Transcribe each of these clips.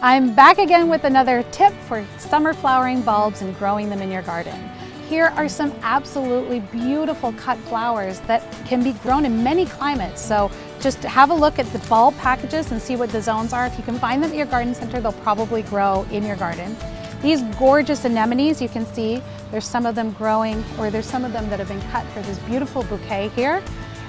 I'm back again with another tip for summer flowering bulbs and growing them in your garden. Here are some absolutely beautiful cut flowers that can be grown in many climates. So just have a look at the bulb packages and see what the zones are. If you can find them at your garden center, they'll probably grow in your garden. These gorgeous anemones, you can see there's some of them growing, or there's some of them that have been cut for this beautiful bouquet here.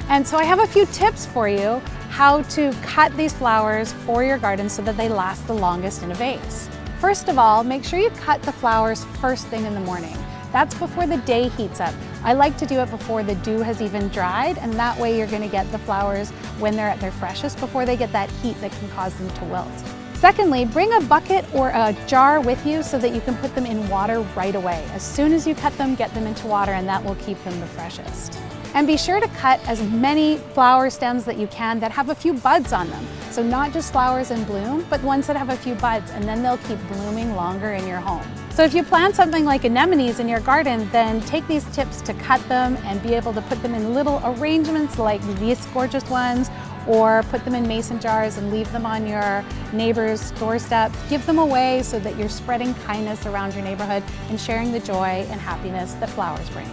And so I have a few tips for you how to cut these flowers for your garden so that they last the longest in a vase. First of all, make sure you cut the flowers first thing in the morning. That's before the day heats up. I like to do it before the dew has even dried, and that way you're going to get the flowers when they're at their freshest before they get that heat that can cause them to wilt. Secondly, bring a bucket or a jar with you so that you can put them in water right away. As soon as you cut them, get them into water, and that will keep them the freshest. And be sure to cut as many flower stems that you can that have a few buds on them. So not just flowers in bloom, but ones that have a few buds, and then they'll keep blooming longer in your home. So if you plant something like anemones in your garden, then take these tips to cut them and be able to put them in little arrangements like these gorgeous ones, or put them in mason jars and leave them on your neighbor's doorstep. Give them away so that you're spreading kindness around your neighborhood and sharing the joy and happiness that flowers bring.